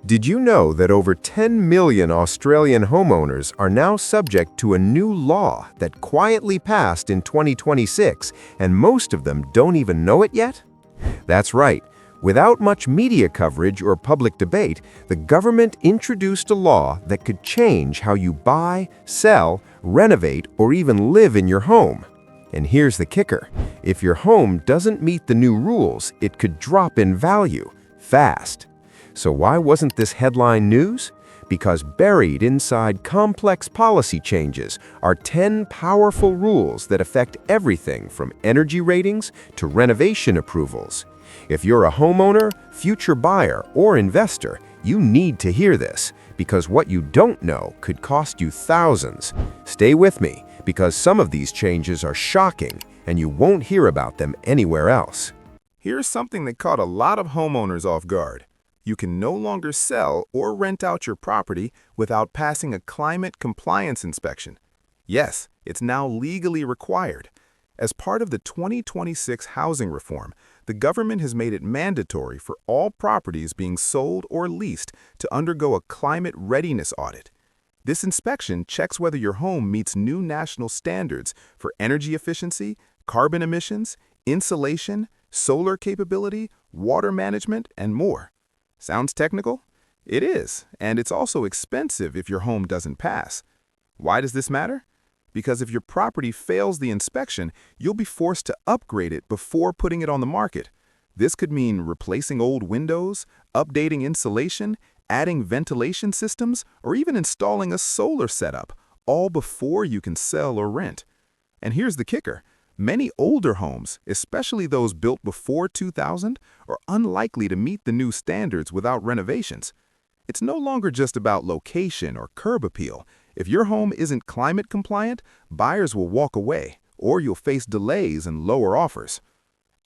Did you know that over 10 million Australian homeowners are now subject to a new law that quietly passed in 2026, and most of them don't even know it yet? That's right. Without much media coverage or public debate, the government introduced a law that could change how you buy, sell, renovate, or even live in your home. And here's the kicker. If your home doesn't meet the new rules, it could drop in value fast. So why wasn't this headline news? Because buried inside complex policy changes are 10 powerful rules that affect everything from energy ratings to renovation approvals. If you're a homeowner, future buyer, or investor, you need to hear this, because what you don't know could cost you thousands. Stay with me, because some of these changes are shocking, and you won't hear about them anywhere else. Here's something that caught a lot of homeowners off guard. You can no longer sell or rent out your property without passing a climate compliance inspection. Yes, it's now legally required. As part of the 2026 housing reform, the government has made it mandatory for all properties being sold or leased to undergo a climate readiness audit. This inspection checks whether your home meets new national standards for energy efficiency, carbon emissions, insulation, solar capability, water management, and more. Sounds technical? It is, and it's also expensive if your home doesn't pass. Why does this matter? Because if your property fails the inspection, you'll be forced to upgrade it before putting it on the market. This could mean replacing old windows, updating insulation, adding ventilation systems, or even installing a solar setup, all before you can sell or rent. And here's the kicker. Many older homes, especially those built before 2000, are unlikely to meet the new standards without renovations. It's no longer just about location or curb appeal. If your home isn't climate compliant, buyers will walk away, or you'll face delays and lower offers.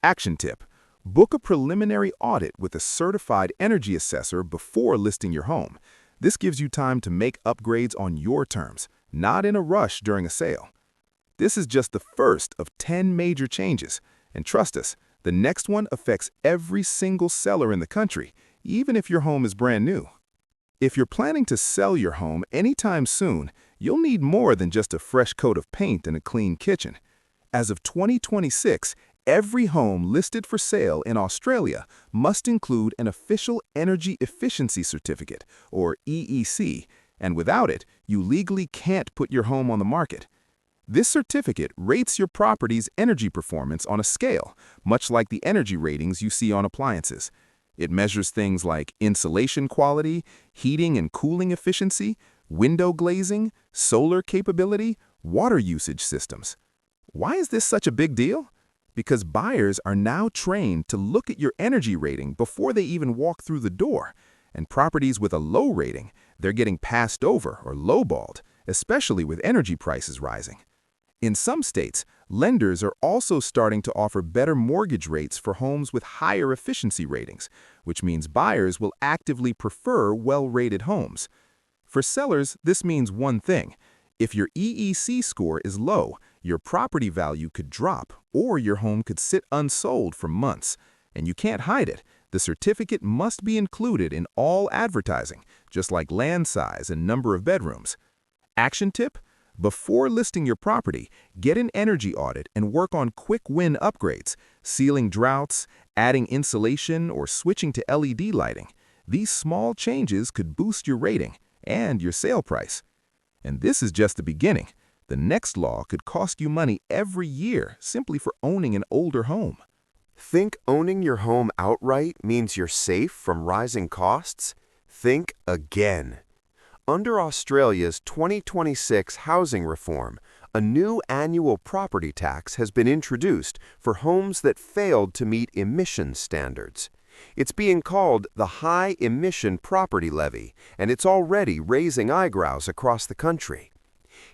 Action tip: book a preliminary audit with a certified energy assessor before listing your home. This gives you time to make upgrades on your terms, not in a rush during a sale. This is just the first of 10 major changes, and trust us, the next one affects every single seller in the country, even if your home is brand new. If you're planning to sell your home anytime soon, you'll need more than just a fresh coat of paint and a clean kitchen. As of 2026, every home listed for sale in Australia must include an official Energy Efficiency Certificate, or EEC, and without it, you legally can't put your home on the market. This certificate rates your property's energy performance on a scale, much like the energy ratings you see on appliances. It measures things like insulation quality, heating and cooling efficiency, window glazing, solar capability, water usage systems. Why is this such a big deal? Because buyers are now trained to look at your energy rating before they even walk through the door. And properties with a low rating, they're getting passed over or lowballed, especially with energy prices rising. In some states, lenders are also starting to offer better mortgage rates for homes with higher efficiency ratings, which means buyers will actively prefer well-rated homes. For sellers, this means one thing. If your EEC score is low, your property value could drop, or your home could sit unsold for months. And you can't hide it. The certificate must be included in all advertising, just like land size and number of bedrooms. Action tip: before listing your property, get an energy audit and work on quick win upgrades, sealing droughts, adding insulation, or switching to LED lighting. These small changes could boost your rating and your sale price. And this is just the beginning. The next law could cost you money every year simply for owning an older home. Think owning your home outright means you're safe from rising costs? Think again. Under Australia's 2026 housing reform, a new annual property tax has been introduced for homes that failed to meet emission standards. It's being called the High Emission Property Levy, and it's already raising eyebrows across the country.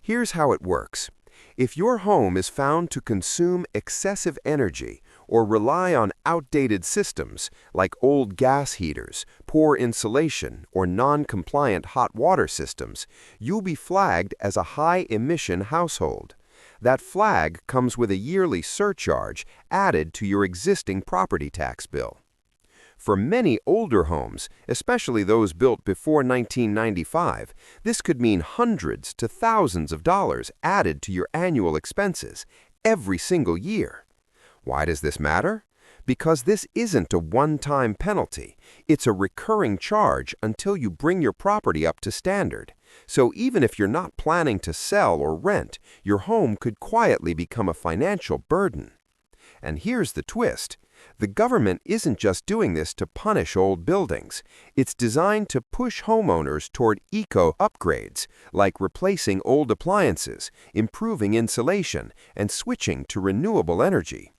Here's how it works. If your home is found to consume excessive energy or rely on outdated systems like old gas heaters, poor insulation, or non-compliant hot water systems, you'll be flagged as a high-emission household. That flag comes with a yearly surcharge added to your existing property tax bill. For many older homes, especially those built before 1995, this could mean hundreds to thousands of dollars added to your annual expenses every single year. Why does this matter? Because this isn't a one-time penalty. It's a recurring charge until you bring your property up to standard. So even if you're not planning to sell or rent, your home could quietly become a financial burden. And here's the twist. The government isn't just doing this to punish old buildings. It's designed to push homeowners toward eco-upgrades, like replacing old appliances, improving insulation, and switching to renewable energy.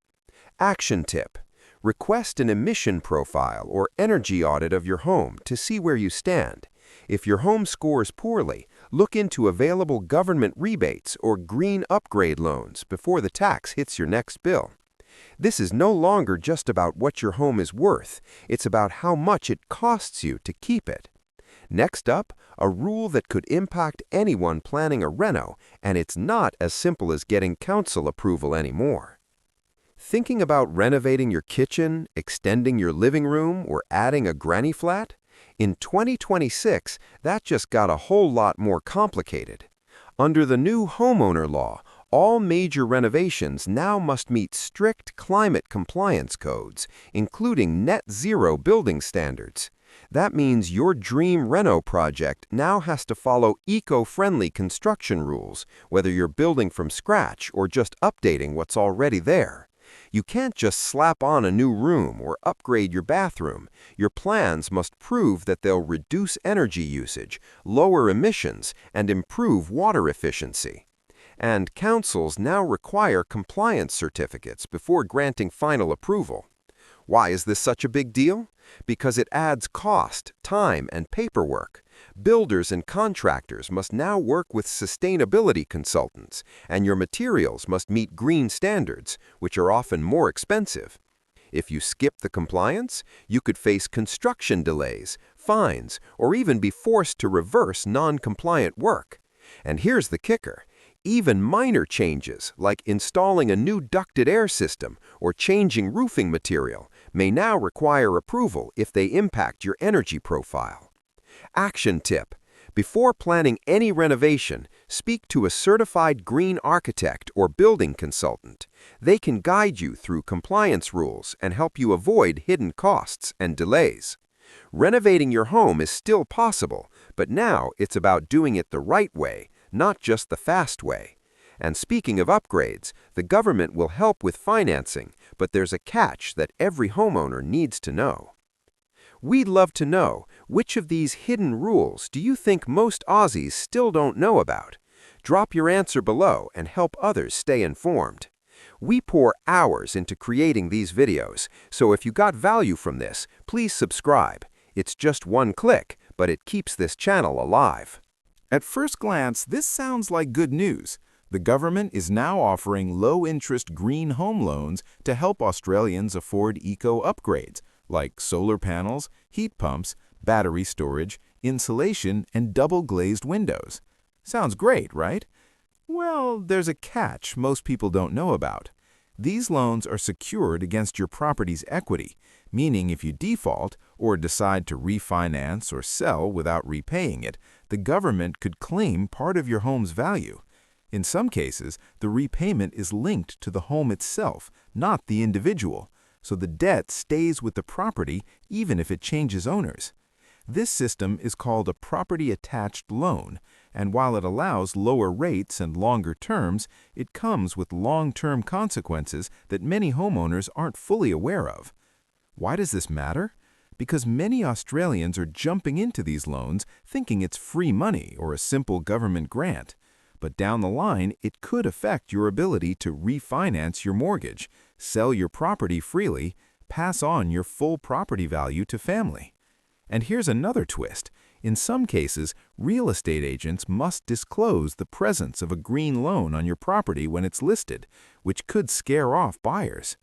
Action tip: request an emission profile or energy audit of your home to see where you stand. If your home scores poorly, look into available government rebates or green upgrade loans before the tax hits your next bill. This is no longer just about what your home is worth, it's about how much it costs you to keep it. Next up, a rule that could impact anyone planning a reno, and it's not as simple as getting council approval anymore. Thinking about renovating your kitchen, extending your living room, or adding a granny flat? In 2026, that just got a whole lot more complicated. Under the new homeowner law, all major renovations now must meet strict climate compliance codes, including net zero building standards. That means your dream reno project now has to follow eco-friendly construction rules, whether you're building from scratch or just updating what's already there. You can't just slap on a new room or upgrade your bathroom. Your plans must prove that they'll reduce energy usage, lower emissions, and improve water efficiency. And councils now require compliance certificates before granting final approval. Why is this such a big deal? Because it adds cost, time, and paperwork. Builders and contractors must now work with sustainability consultants, and your materials must meet green standards, which are often more expensive. If you skip the compliance, you could face construction delays, fines, or even be forced to reverse non-compliant work. And here's the kicker. Even minor changes, like installing a new ducted air system or changing roofing material, may now require approval if they impact your energy profile. Action tip: before planning any renovation, speak to a certified green architect or building consultant. They can guide you through compliance rules and help you avoid hidden costs and delays. Renovating your home is still possible, but now it's about doing it the right way, not just the fast way. And speaking of upgrades, the government will help with financing, but there's a catch that every homeowner needs to know. We'd love to know, which of these hidden rules do you think most Aussies still don't know about? Drop your answer below and help others stay informed. We pour hours into creating these videos, so if you got value from this, please subscribe. It's just one click, but it keeps this channel alive. At first glance, this sounds like good news. The government is now offering low-interest green home loans to help Australians afford eco-upgrades, like solar panels, heat pumps, battery storage, insulation, and double-glazed windows. Sounds great, right? Well, there's a catch most people don't know about. These loans are secured against your property's equity, meaning if you default or decide to refinance or sell without repaying it, the government could claim part of your home's value. In some cases, the repayment is linked to the home itself, not the individual, so the debt stays with the property even if it changes owners. This system is called a property-attached loan, and while it allows lower rates and longer terms, it comes with long-term consequences that many homeowners aren't fully aware of. Why does this matter? Because many Australians are jumping into these loans thinking it's free money or a simple government grant. But down the line, it could affect your ability to refinance your mortgage, sell your property freely, pass on your full property value to family. And here's another twist. In some cases, real estate agents must disclose the presence of a green loan on your property when it's listed, which could scare off buyers.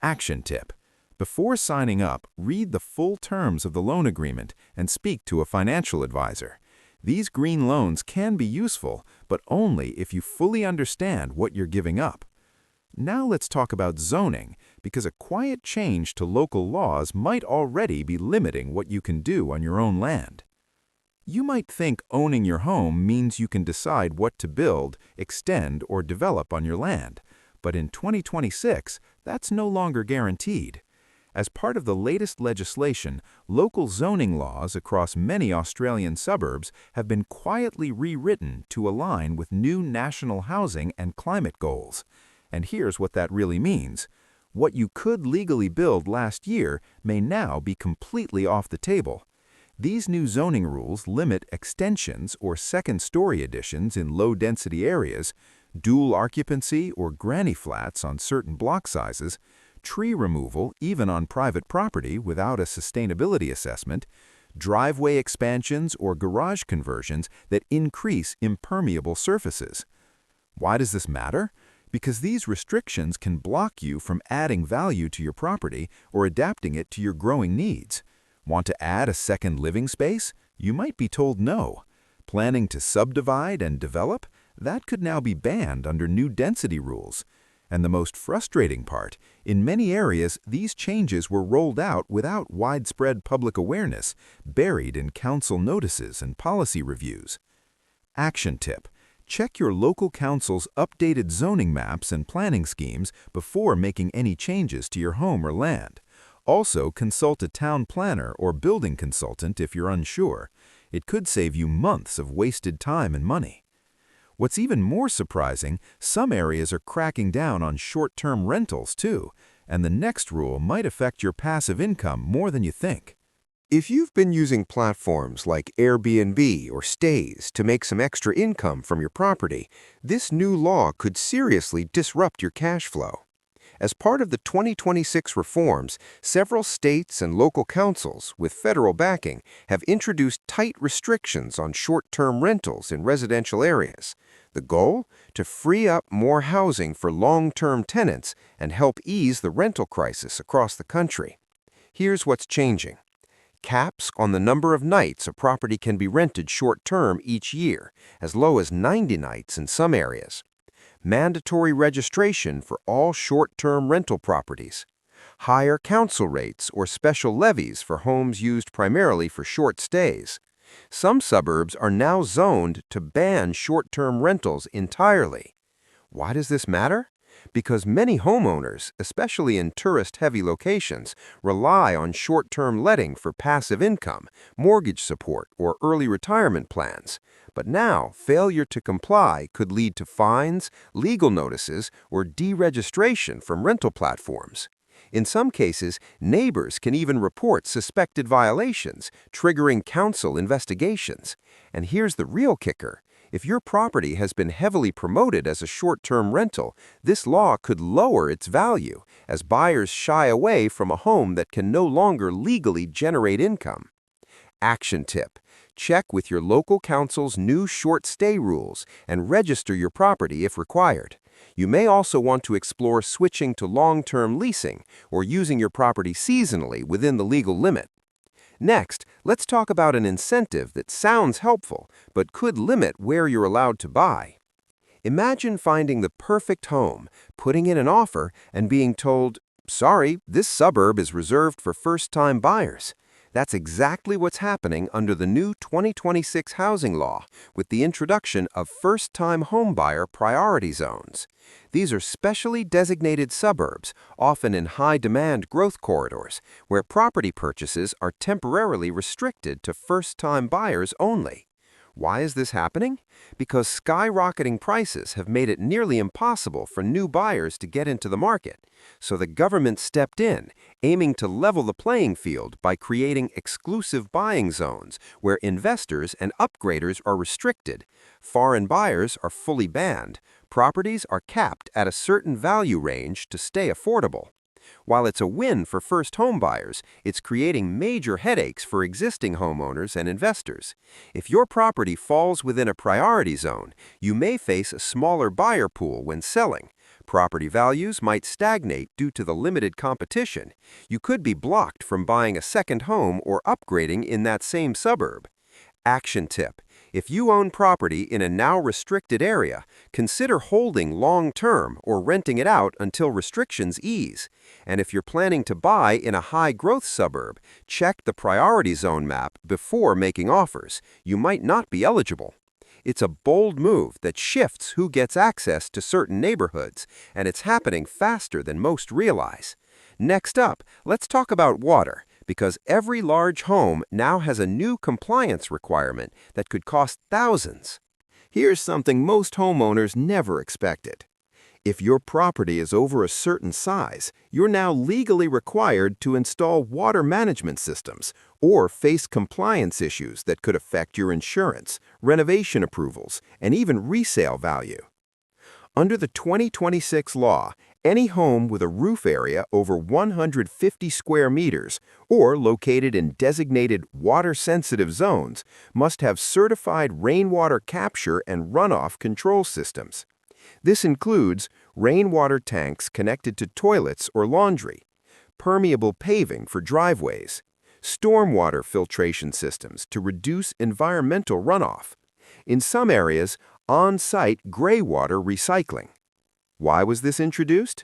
Action tip: before signing up, read the full terms of the loan agreement and speak to a financial advisor. These green loans can be useful, but only if you fully understand what you're giving up. Now let's talk about zoning, because a quiet change to local laws might already be limiting what you can do on your own land. You might think owning your home means you can decide what to build, extend, or develop on your land, but in 2026, that's no longer guaranteed. As part of the latest legislation, local zoning laws across many Australian suburbs have been quietly rewritten to align with new national housing and climate goals. And here's what that really means. What you could legally build last year may now be completely off the table. These new zoning rules limit extensions or second-story additions in low-density areas, dual occupancy or granny flats on certain block sizes, tree removal even on private property without a sustainability assessment, driveway expansions or garage conversions that increase impermeable surfaces. Why does this matter? Because these restrictions can block you from adding value to your property or adapting it to your growing needs. Want to add a second living space? You might be told no. Planning to subdivide and develop? That could now be banned under new density rules. And the most frustrating part, in many areas, these changes were rolled out without widespread public awareness, buried in council notices and policy reviews. Action tip: check your local council's updated zoning maps and planning schemes before making any changes to your home or land. Also, consult a town planner or building consultant if you're unsure. It could save you months of wasted time and money. What's even more surprising, some areas are cracking down on short-term rentals too, and the next rule might affect your passive income more than you think. If you've been using platforms like Airbnb or Stays to make some extra income from your property, this new law could seriously disrupt your cash flow. As part of the 2026 reforms, several states and local councils, with federal backing, have introduced tight restrictions on short-term rentals in residential areas. The goal? To free up more housing for long-term tenants and help ease the rental crisis across the country. Here's what's changing. Caps on the number of nights a property can be rented short-term each year, as low as 90 nights in some areas. Mandatory registration for all short-term rental properties. Higher council rates or special levies for homes used primarily for short stays. Some suburbs are now zoned to ban short-term rentals entirely. Why does this matter? Because many homeowners, especially in tourist-heavy locations, rely on short-term letting for passive income, mortgage support, or early retirement plans. But now, failure to comply could lead to fines, legal notices, or deregistration from rental platforms. In some cases, neighbors can even report suspected violations, triggering council investigations. And here's the real kicker. If your property has been heavily promoted as a short-term rental, this law could lower its value as buyers shy away from a home that can no longer legally generate income. Action tip: check with your local council's new short-stay rules and register your property if required. You may also want to explore switching to long-term leasing or using your property seasonally within the legal limit. Next, let's talk about an incentive that sounds helpful but could limit where you're allowed to buy. Imagine finding the perfect home, putting in an offer, and being told, "Sorry, this suburb is reserved for first-time buyers." That's exactly what's happening under the new 2026 housing law with the introduction of first-time homebuyer priority zones. These are specially designated suburbs, often in high-demand growth corridors, where property purchases are temporarily restricted to first-time buyers only. Why is this happening? Because skyrocketing prices have made it nearly impossible for new buyers to get into the market. So the government stepped in, aiming to level the playing field by creating exclusive buying zones where investors and upgraders are restricted. Foreign buyers are fully banned. Properties are capped at a certain value range to stay affordable. While it's a win for first home buyers, it's creating major headaches for existing homeowners and investors. If your property falls within a priority zone, you may face a smaller buyer pool when selling. Property values might stagnate due to the limited competition. You could be blocked from buying a second home or upgrading in that same suburb. Action tip: If you own property in a now restricted area, consider holding long-term or renting it out until restrictions ease. And if you're planning to buy in a high-growth suburb, check the priority zone map before making offers. You might not be eligible. It's a bold move that shifts who gets access to certain neighborhoods, and it's happening faster than most realize. Next up, let's talk about water, because every large home now has a new compliance requirement that could cost thousands. Here's something most homeowners never expected. If your property is over a certain size, you're now legally required to install water management systems or face compliance issues that could affect your insurance, renovation approvals, and even resale value. Under the 2026 law, any home with a roof area over 150 square meters or located in designated water-sensitive zones must have certified rainwater capture and runoff control systems. This includes rainwater tanks connected to toilets or laundry, permeable paving for driveways, stormwater filtration systems to reduce environmental runoff. In some areas, on-site gray water recycling. Why was this introduced?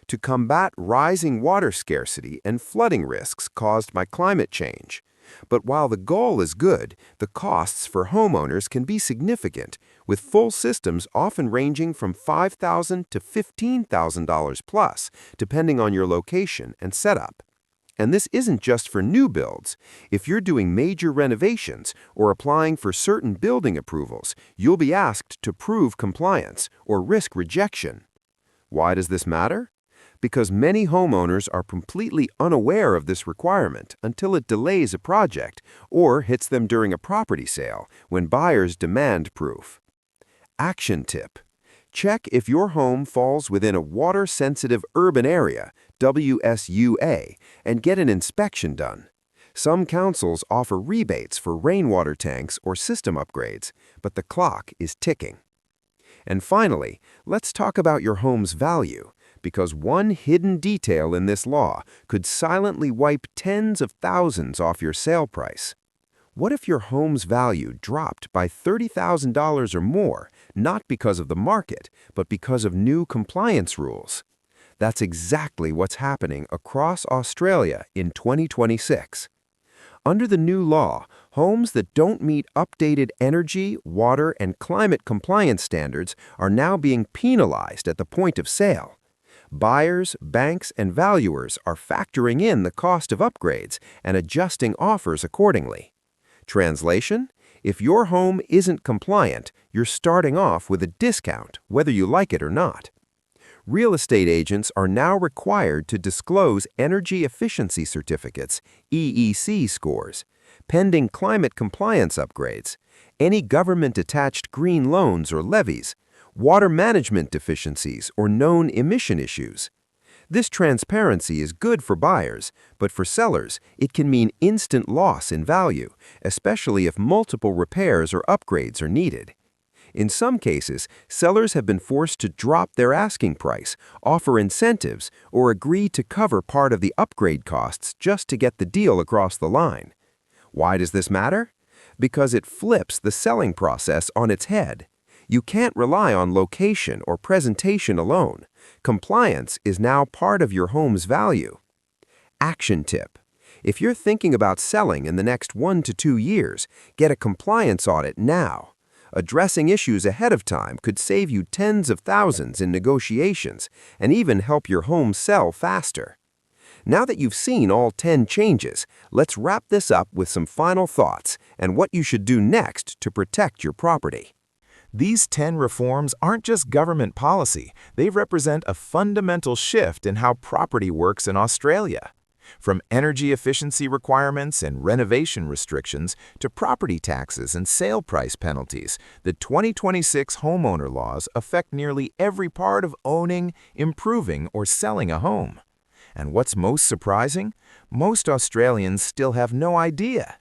To combat rising water scarcity and flooding risks caused by climate change. But while the goal is good, the costs for homeowners can be significant, with full systems often ranging from $5,000 to $15,000 plus, depending on your location and setup. And this isn't just for new builds. If you're doing major renovations or applying for certain building approvals, you'll be asked to prove compliance or risk rejection. Why does this matter? Because many homeowners are completely unaware of this requirement until it delays a project or hits them during a property sale when buyers demand proof. Action tip. Check if your home falls within a water-sensitive urban area, WSUA, and get an inspection done. Some councils offer rebates for rainwater tanks or system upgrades, but the clock is ticking. And finally, let's talk about your home's value, because one hidden detail in this law could silently wipe tens of thousands off your sale price. What if your home's value dropped by $30,000 or more, not because of the market, but because of new compliance rules? That's exactly what's happening across Australia in 2026. Under the new law, homes that don't meet updated energy, water, and climate compliance standards are now being penalized at the point of sale. Buyers, banks, and valuers are factoring in the cost of upgrades and adjusting offers accordingly. Translation: if your home isn't compliant, you're starting off with a discount, whether you like it or not. Real estate agents are now required to disclose energy efficiency certificates, EEC scores, pending climate compliance upgrades, any government-attached green loans or levies, water management deficiencies or known emission issues. This transparency is good for buyers, but for sellers, it can mean instant loss in value, especially if multiple repairs or upgrades are needed. In some cases, sellers have been forced to drop their asking price, offer incentives, or agree to cover part of the upgrade costs just to get the deal across the line. Why does this matter? Because it flips the selling process on its head. You can't rely on location or presentation alone. Compliance is now part of your home's value. Action tip. If you're thinking about selling in the next 1 to 2 years, get a compliance audit now. Addressing issues ahead of time could save you tens of thousands in negotiations and even help your home sell faster. Now that you've seen all 10 changes, let's wrap this up with some final thoughts and what you should do next to protect your property. These 10 reforms aren't just government policy, they represent a fundamental shift in how property works in Australia. From energy efficiency requirements and renovation restrictions to property taxes and sale price penalties, the 2026 homeowner laws affect nearly every part of owning, improving, or selling a home. And what's most surprising? Most Australians still have no idea.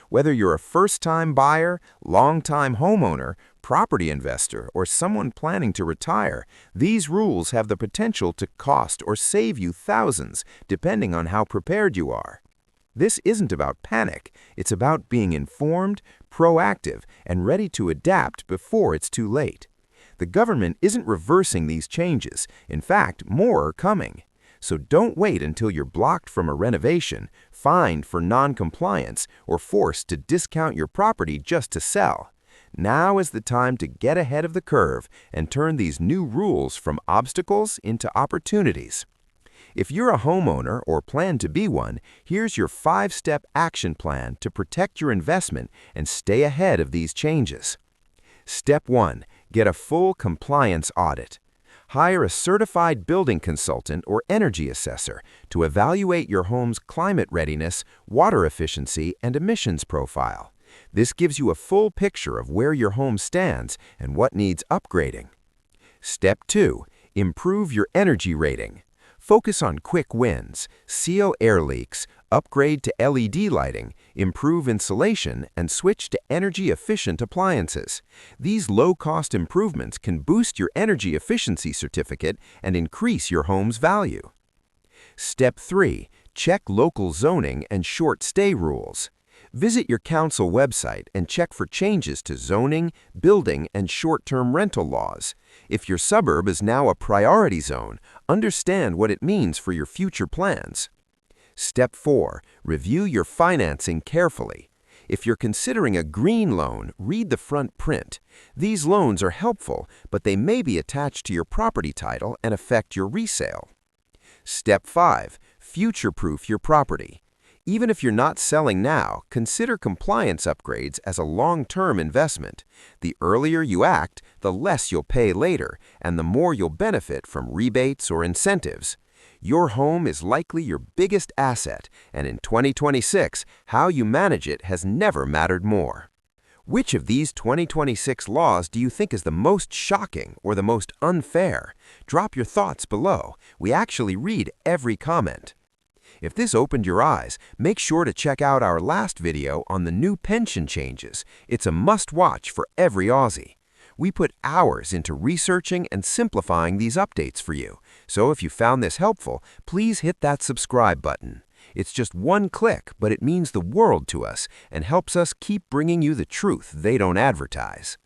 Whether you're a first-time buyer, long-time homeowner, property investor, or someone planning to retire, these rules have the potential to cost or save you thousands, depending on how prepared you are. This isn't about panic, it's about being informed, proactive, and ready to adapt before it's too late. The government isn't reversing these changes. In fact, more are coming. So don't wait until you're blocked from a renovation, fined for non-compliance, or forced to discount your property just to sell. Now is the time to get ahead of the curve and turn these new rules from obstacles into opportunities. If you're a homeowner or plan to be one, here's your 5-step action plan to protect your investment and stay ahead of these changes. Step 1. Get a full compliance audit. Hire a certified building consultant or energy assessor to evaluate your home's climate readiness, water efficiency, and emissions profile. This gives you a full picture of where your home stands and what needs upgrading. Step 2. Improve your energy rating. Focus on quick wins, seal air leaks, upgrade to LED lighting, improve insulation, and switch to energy-efficient appliances. These low-cost improvements can boost your energy efficiency certificate and increase your home's value. Step 3. Check local zoning and short-stay rules. Visit your council website and check for changes to zoning, building, and short-term rental laws. If your suburb is now a priority zone, understand what it means for your future plans. Step 4. Review your financing carefully. If you're considering a green loan, read the front print. These loans are helpful, but they may be attached to your property title and affect your resale. Step 5. Future-proof your property. Even if you're not selling now, consider compliance upgrades as a long-term investment. The earlier you act, the less you'll pay later, and the more you'll benefit from rebates or incentives. Your home is likely your biggest asset, and in 2026, how you manage it has never mattered more. Which of these 2026 laws do you think is the most shocking or the most unfair? Drop your thoughts below. We actually read every comment. If this opened your eyes, make sure to check out our last video on the new pension changes. It's a must-watch for every Aussie. We put hours into researching and simplifying these updates for you. So if you found this helpful, please hit that subscribe button. It's just one click, but it means the world to us and helps us keep bringing you the truth they don't advertise.